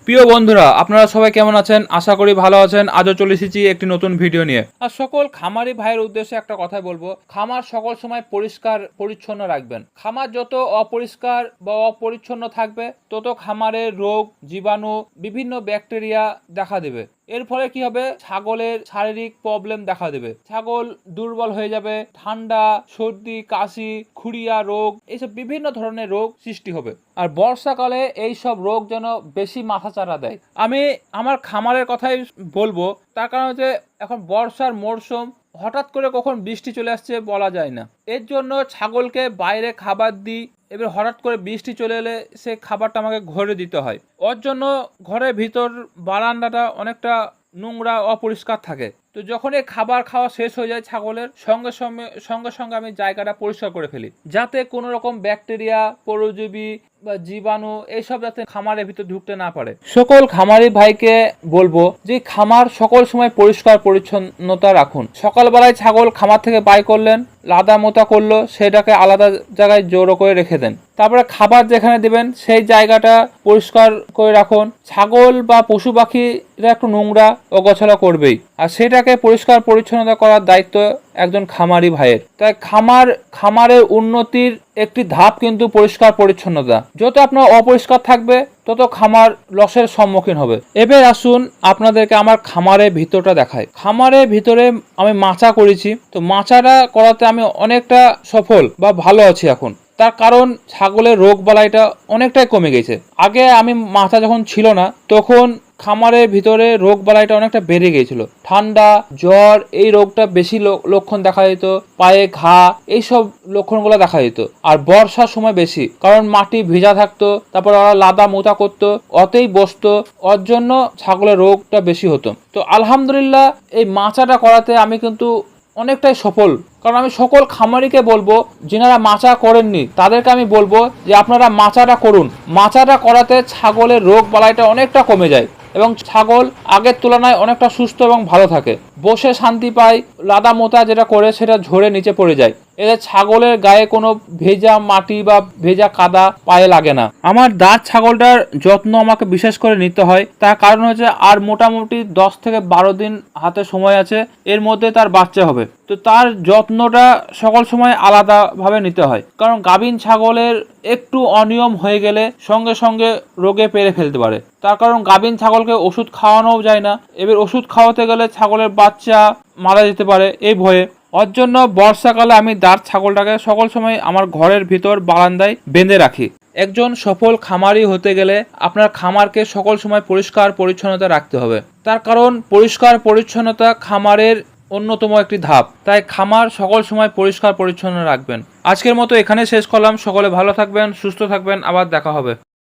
প্রিয় বন্ধুরা, আপনারা সবাই কেমন আছেন? আশা করি ভালো আছেন। আজও চলে এসেছি একটি নতুন ভিডিও নিয়ে। আর সকল খামারি ভাইয়ের উদ্দেশ্যে একটা কথাই বলবো, খামার সকল সময় পরিষ্কার পরিচ্ছন্ন রাখবেন। খামার যত অপরিষ্কার বা অপরিচ্ছন্ন থাকবে, তত খামারের রোগ, জীবাণু, বিভিন্ন ব্যাকটেরিয়া দেখা দেবে। এর ফলে কি হবে? ছাগলের শারীরিক প্রবলেম দেখা দেবে। ছাগল দুর্বল হয়ে যাবে, ঠান্ডা, সর্দি, কাশি, খুরিয়া রোগ, এইসব বিভিন্ন ধরনের রোগ সৃষ্টি হবে। আর বর্ষাকালে এই সব রোগ যেন বেশি মাথাচাড়া দেয়। আমি আমার খামারের কথাই বলবো, তার কারণ হচ্ছে এখন বর্ষার মরশুম, হঠাৎ করে কখন বৃষ্টি চলে আসছে বলা যায় না। এর জন্য ছাগলকে বাইরে খাবার দিই, এবার হঠাৎ করে বৃষ্টি চলে এলে সে খাবারটা আমাকে ঘরে দিতে হয়। ওর জন্য ঘরের ভিতর বারান্দাটা অনেকটা নোংরা অপরিষ্কার থাকে। তো যখন এই খাবার খাওয়া শেষ হয়ে যায় ছাগলের, সঙ্গে সঙ্গে আমি জায়গাটা পরিষ্কার করে ফেলি, যাতে কোনো রকম ব্যাকটেরিয়া, পরজীবী বা জীবাণু এইসব যাতে খামারের ভিতর ঢুকতে না পারে। সকল খামারি ভাইকে বলবো যে খামার সকল সময় পরিষ্কার পরিচ্ছন্নতা রাখুন। সকালবেলায় ছাগল খামার থেকে বাই করলেন, লাদা মোতা করলো, সেটাকে আলাদা জায়গায় জড়ো করে রেখে দেন। তারপরে খাবার যেখানে দিবেন সেই জায়গাটা পরিষ্কার করে রাখুন। ছাগল বা পশু পাখিরা একটু নোংরা ও গোছালো করবেই, আর সেটাকে পরিষ্কার পরিচ্ছন্নতা করার দায়িত্ব একজন খামারি ভাইয়ের। তাই খামারের উন্নতির একটি ধাপ কিন্তু পরিষ্কার পরিচ্ছন্নতা। যত আপনার অপরিষ্কার থাকবে, তত খামার লসের সম্মুখীন হবে। এবার আসুন আপনাদেরকে আমার খামারের ভিতরটা দেখাই। খামারের ভিতরে আমি মাচা করেছি, তো মাচাটা করাতে আমি অনেকটা সফল বা ভালো আছি এখন। তার কারণ ছাগলের রোগ বালাইটা অনেকটাই কমে গেছে। আগে আমি মাথা যখন ছিল না, তখন খামারের ভিতরে রোগ বালাইটা অনেকটা বেড়ে গিয়েছিল। ঠান্ডা, জ্বর, এই রোগটা বেশি লক্ষণ দেখা যেত। পায়ে ঘা, এইসব লক্ষণগুলো দেখা যেত। আর বর্ষার সময় বেশি, কারণ মাটি ভেজা থাকতো, তারপর ওরা লাদা মোতা করতো, অতেই বসতো, ওর জন্য ছাগলের রোগটা বেশি হতো। তো আলহামদুলিল্লাহ এই মাচাটা করাতে আমি কিন্তু অনেকটাই সফল। কারণ আমি সকল খামারিকে বলবো, যিনারা মাচা করেননি তাদেরকে আমি বলবো যে আপনারা মাচাটা করুন। মাচাটা করাতে ছাগলের রোগ বালাইটা অনেকটা কমে যায় এবং ছাগল আগের তুলনায় অনেকটা সুস্থ এবং ভালো থাকে, বসে শান্তি পায়। লাদা মোতা যেটা করে সেটা ঝরে নিচে পড়ে যায়। এতে ছাগলের গায়ে কোনো ভেজা মাটি বা ভেজা কাদা পায়ে লাগে না। আমার দাঁত ছাগলটার যত্ন আমাকে বিশেষ করে নিতে হয়। তার কারণ হচ্ছে আর মোটামুটি 10 থেকে 12 দিন হাতে সময় আছে, এর মধ্যে তার বাচ্চা হবে। তো তার যত্নটা সকল সময় আলাদাভাবে নিতে হয়, কারণ গাভীন ছাগলের একটু অনিয়ম হয়ে গেলে সঙ্গে সঙ্গে রোগে পেরে ফেলতে পারে। তার কারণ গাভীন ছাগলকে ওষুধ খাওয়ানোও যায় না। এবার ওষুধ খাওয়াতে গেলে ছাগলের বাচ্চা মারা যেতে পারে এই ভয়ে। ওর জন্য বর্ষাকালে আমি দাঁড় ছাগলটাকে সকল সময় আমার ঘরের ভিতর বারান্দায় বেঁধে রাখি। একজন সফল খামারি হতে গেলে আপনার খামারকে সকল সময় পরিষ্কার পরিচ্ছন্নতা রাখতে হবে। তার কারণ পরিষ্কার পরিচ্ছন্নতা খামারের অন্যতম একটি ধাপ। তাই খামার সকল সময় পরিষ্কার পরিচ্ছন্ন রাখবেন। আজকের মতো এখানে শেষ করলাম। সকলে ভালো থাকবেন, সুস্থ থাকবেন, আবার দেখা হবে।